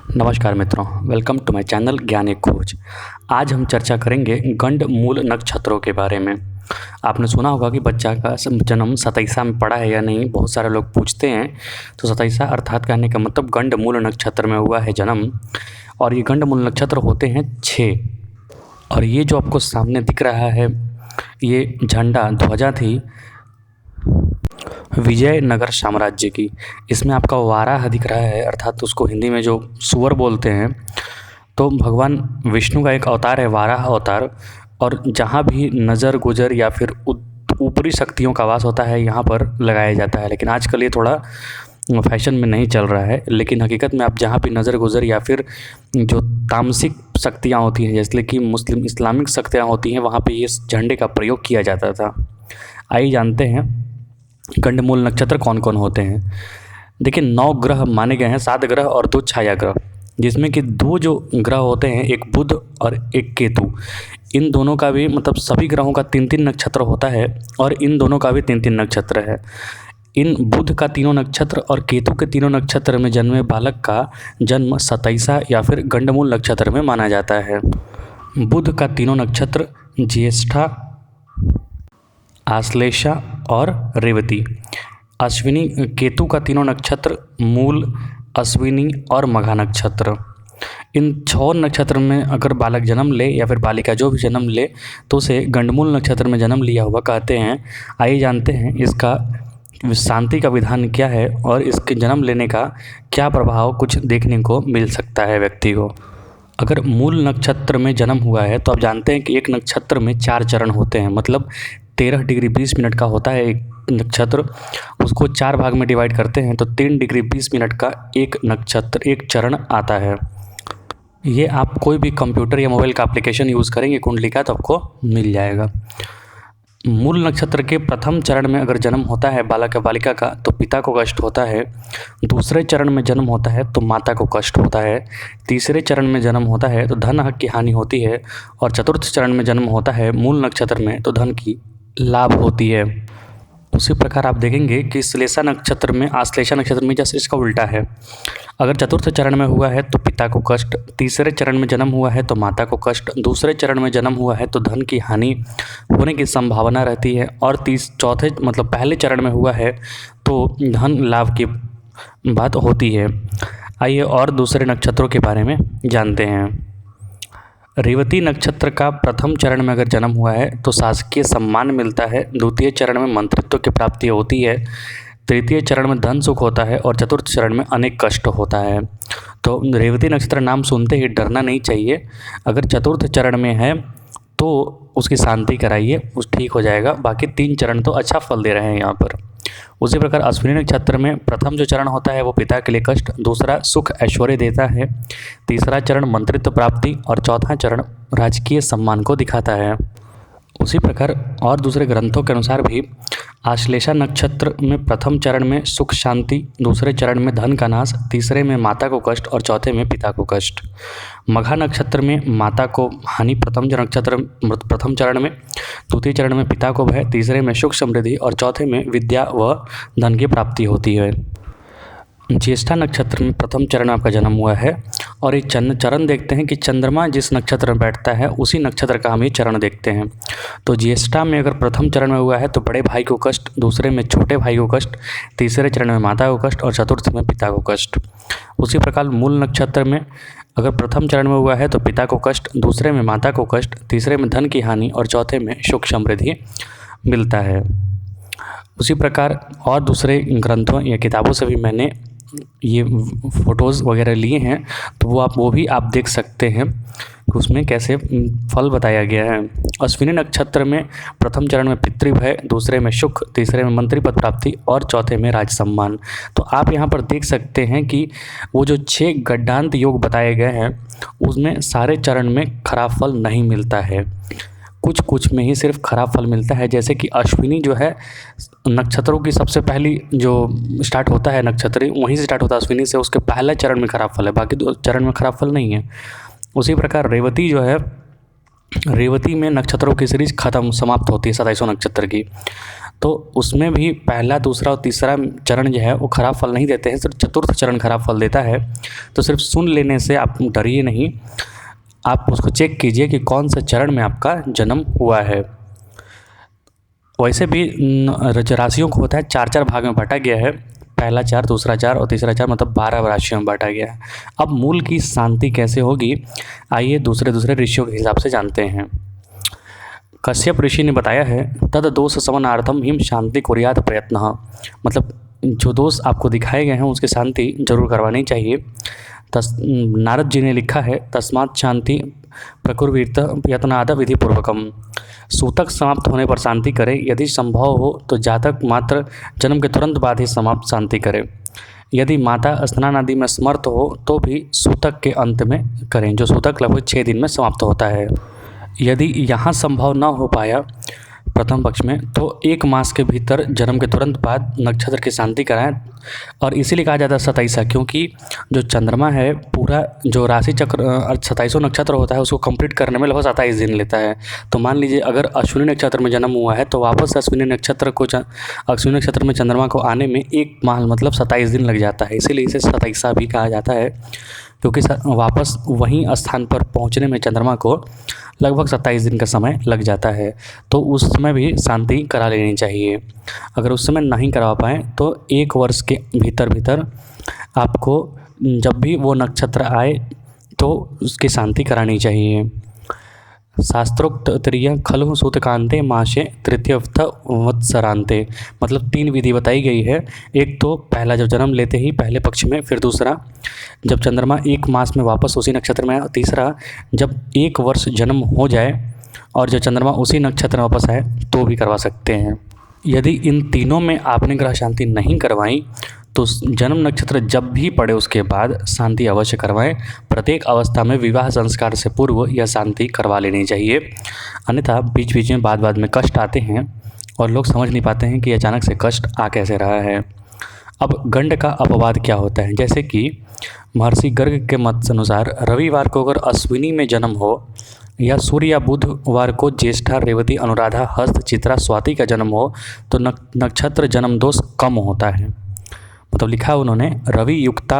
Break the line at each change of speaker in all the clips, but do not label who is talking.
नमस्कार मित्रों, welcome to my channel ज्ञान एक खोज। आज हम चर्चा करेंगे गंड मूल नक्षत्रों के बारे में। आपने सुना होगा कि बच्चा का जन्म सतैसा में पड़ा है या नहीं, बहुत सारे लोग पूछते हैं। तो सतैसा अर्थात कहने का मतलब गंड मूल नक्षत्र में हुआ है जन्म। और ये गंड मूल नक्षत्र होते हैं 6। और ये जो आपको सामने दिख रहा है, ये झंडा ध्वजा थी विजयनगर साम्राज्य की। इसमें आपका वाराह दिख रहा है, अर्थात उसको हिंदी में जो सुअर बोलते हैं। तो भगवान विष्णु का एक अवतार है वाराह अवतार। और जहाँ भी नज़र गुजर या फिर ऊपरी शक्तियों का वास होता है, यहाँ पर लगाया जाता है। लेकिन आजकल ये थोड़ा फैशन में नहीं चल रहा है, लेकिन हकीकत में आप जहाँ भी नज़र गुजर या फिर जो तामसिक शक्तियाँ होती हैं, जैसे कि मुस्लिम इस्लामिक शक्तियाँ होती हैं, वहाँ पे ये झंडे का प्रयोग किया जाता था। आइए जानते हैं गंडमूल नक्षत्र कौन कौन होते हैं। देखिए 9 ग्रह माने गए हैं, 7 ग्रह और 2 छाया ग्रह, जिसमें कि 2 जो ग्रह होते हैं, एक बुध और एक केतु। इन दोनों का भी मतलब सभी ग्रहों का 3-3 नक्षत्र होता है और इन दोनों का भी 3-3 नक्षत्र है। इन बुध का तीनों नक्षत्र और केतु के तीनों नक्षत्र में जन्मे बालक का जन्म सतैसा या फिर गंडमूल नक्षत्र में माना जाता है। बुध का तीनों नक्षत्र ज्येष्ठा, आश्लेषा और रेवती। अश्विनी केतु का तीनों नक्षत्र मूल, अश्विनी और मघा नक्षत्र। इन 6 नक्षत्र में अगर बालक जन्म ले या फिर बालिका जो भी जन्म ले, तो उसे गंडमूल नक्षत्र में जन्म लिया हुआ कहते हैं। आइए जानते हैं इसका शांति का विधान क्या है और इसके जन्म लेने का क्या प्रभाव कुछ देखने को मिल सकता है व्यक्ति को। अगर मूल नक्षत्र में जन्म हुआ है तो आप जानते हैं कि एक नक्षत्र में 4 चरण होते हैं, मतलब 13 डिग्री 20 मिनट का होता है एक नक्षत्र। उसको 4 भाग में डिवाइड करते हैं तो 3 डिग्री 20 मिनट का एक नक्षत्र, एक चरण आता है। ये आप कोई भी कंप्यूटर या मोबाइल का एप्लीकेशन यूज़ करेंगे कुंडली का, तो आपको मिल जाएगा। मूल नक्षत्र के प्रथम चरण में अगर जन्म होता है बालक या बालिका का, तो पिता को कष्ट होता है। दूसरे चरण में जन्म होता है तो माता को कष्ट होता है। तीसरे चरण में जन्म होता है तो धन हक की हानि होती है। और चतुर्थ चरण में जन्म होता है मूल नक्षत्र में तो धन की लाभ होती है। उसी प्रकार आप देखेंगे कि श्लेषा नक्षत्र में आश्लेषा नक्षत्र में जैसे इसका उल्टा है। अगर चतुर्थ चरण में हुआ है तो पिता को कष्ट, तीसरे चरण में जन्म हुआ है तो माता को कष्ट, दूसरे चरण में जन्म हुआ है तो धन की हानि होने की संभावना रहती है, और चौथे मतलब पहले चरण में हुआ है तो धन लाभ की बात होती है। आइए और दूसरे नक्षत्रों के बारे में जानते हैं। रेवती नक्षत्र का प्रथम चरण में अगर जन्म हुआ है तो शासकीय सम्मान मिलता है। द्वितीय चरण में मंत्रित्व की प्राप्ति होती है। तृतीय चरण में धन सुख होता है और चतुर्थ चरण में अनेक कष्ट होता है। तो रेवती नक्षत्र नाम सुनते ही डरना नहीं चाहिए। अगर चतुर्थ चरण में है तो उसकी शांति कराइए, उस ठीक हो जाएगा। बाकी 3 चरण तो अच्छा फल दे रहे हैं यहाँ पर। उसी प्रकार अश्विनी नक्षत्र में प्रथम जो चरण होता है वो पिता के लिए कष्ट, दूसरा सुख ऐश्वर्य देता है, तीसरा चरण मंत्रित्व प्राप्ति और चौथा चरण राजकीय सम्मान को दिखाता है। उसी प्रकार और दूसरे ग्रंथों के अनुसार भी आश्लेषा नक्षत्र में प्रथम चरण में सुख शांति, दूसरे चरण में धन का नाश, तीसरे में माता को कष्ट और चौथे में पिता को कष्ट। मघा नक्षत्र में माता को हानि प्रथम चरण में, द्वितीय चरण में पिता को भय, तीसरे में सुख समृद्धि और चौथे में विद्या व धन की प्राप्ति होती है। ज्येष्ठा नक्षत्र में प्रथम चरण में आपका जन्म हुआ है और ये चरण देखते हैं कि चंद्रमा जिस नक्षत्र में बैठता है उसी नक्षत्र का हम ये चरण देखते हैं। तो ज्येष्ठा में अगर प्रथम चरण में हुआ है तो बड़े भाई को कष्ट, दूसरे में छोटे भाई को कष्ट, तीसरे चरण में माता को कष्ट और चतुर्थ में पिता को कष्ट। उसी प्रकार मूल नक्षत्र में अगर प्रथम चरण में हुआ है तो पिता को कष्ट, दूसरे में माता को कष्ट, तीसरे में धन की हानि और चौथे में सुख समृद्धि मिलता है। उसी प्रकार और दूसरे ग्रंथों या किताबों से भी मैंने ये फ़ोटोज़ वगैरह लिए हैं, तो वो भी आप देख सकते हैं कि उसमें कैसे फल बताया गया है। अश्विनी नक्षत्र में प्रथम चरण में पितृभय, दूसरे में सुख, तीसरे में मंत्री पद प्राप्ति और चौथे में राज सम्मान। तो आप यहाँ पर देख सकते हैं कि वो जो 6 गड्डांत योग बताए गए हैं उसमें सारे चरण में खराब फल नहीं मिलता है, कुछ में ही सिर्फ खराब फल मिलता है। जैसे कि अश्विनी जो है नक्षत्रों की सबसे पहली जो स्टार्ट होता है नक्षत्र, वहीं से स्टार्ट होता है अश्विनी से, उसके पहले चरण में खराब फल है, बाकी 2 चरण में खराब फल नहीं है। उसी प्रकार रेवती जो है, रेवती में नक्षत्रों की सीरीज समाप्त होती है 27 नक्षत्र की। तो उसमें भी पहला, दूसरा और तीसरा चरण जो है वो ख़राब फल नहीं देते हैं, सिर्फ चतुर्थ चरण ख़राब फल देता है। तो सिर्फ सुन लेने से आप डरिए नहीं, आप उसको चेक कीजिए कि कौन से चरण में आपका जन्म हुआ है। वैसे भी राशियों को होता है 4-4 भाग में बांटा गया है, पहला 4, दूसरा 4 और तीसरा 4, मतलब 12 राशियों में बांटा गया है। अब मूल की शांति कैसे होगी, आइए दूसरे ऋषियों के हिसाब से जानते हैं। कश्यप ऋषि ने बताया है, तद दोष समनार्थम हिम शांति कुर्यात प्रयत्न, मतलब जो दोष आपको दिखाए गए हैं उसकी शांति जरूर करवानी चाहिए। नारद जी ने लिखा है, तस्मात् शांति प्रकुर्वीत यत्नाद विधि पूर्वकम, सूतक समाप्त होने पर शांति करें, यदि संभव हो तो जातक मात्र जन्म के तुरंत बाद ही समाप्त शांति करें। यदि माता स्नान आदि में समर्थ हो तो भी सूतक के अंत में करें, जो सूतक लगभग 6 दिन में समाप्त होता है। यदि यहाँ संभव न हो पाया प्रथम पक्ष में, तो 1 मास के भीतर जन्म के तुरंत बाद नक्षत्र की शांति कराएं। और इसीलिए कहा जाता है 27, क्योंकि जो चंद्रमा है पूरा जो राशि चक्र 27 नक्षत्र होता है उसको कंप्लीट करने में लगभग 27 दिन लेता है। तो मान लीजिए अगर अश्विनी नक्षत्र में जन्म हुआ है तो वापस अश्विनी नक्षत्र में चंद्रमा को आने में 1 माह मतलब 27 दिन लग जाता है। इसीलिए इसे 27 भी कहा जाता है, क्योंकि वापस वहीं स्थान पर पहुंचने में चंद्रमा को लगभग 27 दिन का समय लग जाता है। तो उस समय भी शांति करा लेनी चाहिए। अगर उस समय नहीं करवा पाएँ तो 1 वर्ष के भीतर आपको जब भी वो नक्षत्र आए तो उसकी शांति करानी चाहिए। शास्त्रोक्त त्रिय खलु सूतकांते मासे तृतीयस्थ वत्सरांते, मतलब 3 विधि बताई गई है। एक तो पहला जब जन्म लेते ही पहले पक्ष में, फिर दूसरा जब चंद्रमा 1 मास में वापस उसी नक्षत्र में आए, तीसरा जब 1 वर्ष जन्म हो जाए और जब चंद्रमा उसी नक्षत्र में वापस आए तो भी करवा सकते हैं। यदि इन तीनों में आपने ग्रह शांति नहीं करवाई तो जन्म नक्षत्र जब भी पड़े उसके बाद शांति अवश्य करवाएं। प्रत्येक अवस्था में विवाह संस्कार से पूर्व यह शांति करवा लेनी चाहिए, अन्यथा बीच बीच में बाद में कष्ट आते हैं और लोग समझ नहीं पाते हैं कि अचानक से कष्ट आ कैसे रहा है। अब गंड का अपवाद क्या होता है, जैसे कि महर्षि गर्ग के मत अनुसार रविवार को अगर अश्विनी में जन्म हो या सूर्य या बुधवार को ज्येष्ठा, रेवती, अनुराधा, हस्त, चित्रा, स्वाति का जन्म हो तो नक्षत्र जन्म दोष कम होता है। मतलब लिखा उन्होंने, रवि युक्ता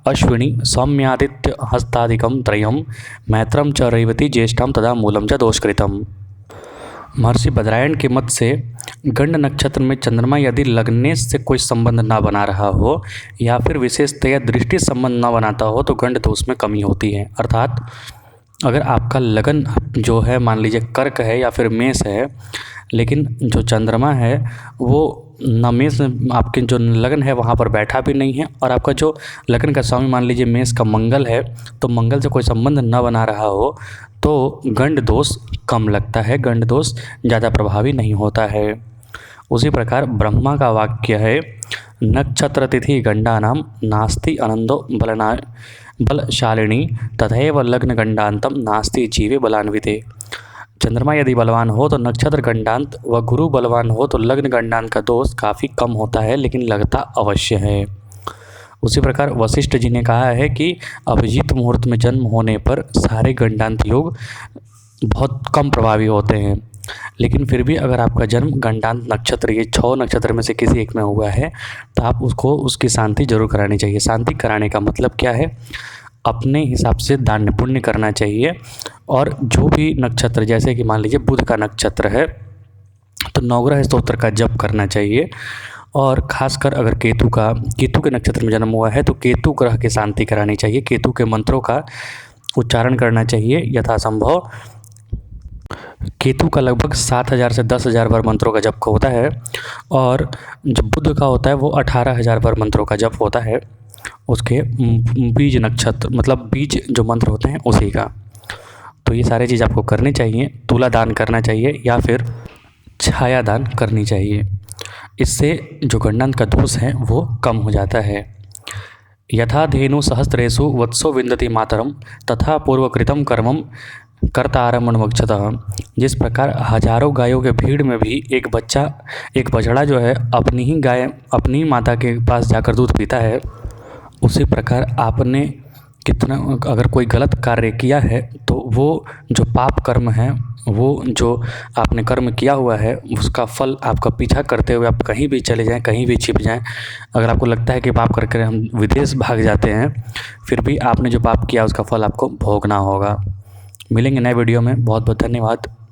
अश्विनी सौम्यादित्य हस्तादिकम त्रयम मैत्रम च रेवती ज्येष्ठम तदा मूलम च दोषकृतम। महर्षि बद्रायण के मत से गंड नक्षत्र में चंद्रमा यदि लगने से कोई संबंध ना बना रहा हो या फिर विशेषतया दृष्टि संबंध ना बनाता हो तो गंड दोष में कमी होती है। अर्थात अगर आपका लगन जो है मान लीजिए कर्क है या फिर मेष है, लेकिन जो चंद्रमा है वो न मेष में आपके जो लगन है वहाँ पर बैठा भी नहीं है, और आपका जो लगन का स्वामी मान लीजिए मेष का मंगल है तो मंगल से कोई संबंध न बना रहा हो तो गंड दोष कम लगता है, गंड दोष ज़्यादा प्रभावी नहीं होता है। उसी प्रकार ब्रह्मा का वाक्य है, नक्षत्र तिथि गंडानाम नास्ति आनंदो बलशालिनी तथैव लग्न गंडांतम नास्ति जीवे बलान्विते। चंद्रमा यदि बलवान हो तो नक्षत्र गंडांत व गुरु बलवान हो तो लग्न गंडांत का दोष काफ़ी कम होता है, लेकिन लगता अवश्य है। उसी प्रकार वशिष्ठ जी ने कहा है कि अभिजीत मुहूर्त में जन्म होने पर सारे गंडांत योग बहुत कम प्रभावी होते हैं, लेकिन फिर भी अगर आपका जन्म गंडांत नक्षत्र ये 6 नक्षत्र में से किसी एक में हुआ है तो आप उसकी शांति जरूर करानी चाहिए। शांति कराने का मतलब क्या है, अपने हिसाब से दान पुण्य करना चाहिए। और जो भी नक्षत्र, जैसे कि मान लीजिए बुध का नक्षत्र है तो नवग्रह स्तोत्र का जप करना चाहिए। और ख़ासकर अगर केतु के नक्षत्र में जन्म हुआ है तो केतु ग्रह की शांति करानी चाहिए, केतु के मंत्रों का उच्चारण करना चाहिए यथासंभव। केतु का लगभग 7,000 से 10,000 बार मंत्रों का जप होता है, और जो बुध का होता है वो 18,000 बार मंत्रों का जप होता है, उसके बीज नक्षत्र मतलब बीज जो मंत्र होते हैं उसी का। तो ये सारी चीज़ आपको करनी चाहिए। तुला दान करना चाहिए या फिर छाया दान करनी चाहिए, इससे जो गंडांत का दोष है वो कम हो जाता है। यथा धेनु सहस्रेषु वत्सो विंदति मातरम तथा पूर्वकृतम कर्मम कर्तारमणवक्षतः। जिस प्रकार हजारों गायों के भीड़ में भी एक बछड़ा जो है अपनी माता के पास जाकर दूध पीता है, उसी प्रकार आपने कितना अगर कोई गलत कार्य किया है तो वो जो पाप कर्म है वो जो आपने कर्म किया हुआ है उसका फल आपका पीछा करते हुए आप कहीं भी चले जाएं, कहीं भी छिप जाएं, अगर आपको लगता है कि पाप करके हम विदेश भाग जाते हैं, फिर भी आपने जो पाप किया उसका फल आपको भोगना होगा। मिलेंगे नए वीडियो में। बहुत बहुत धन्यवाद।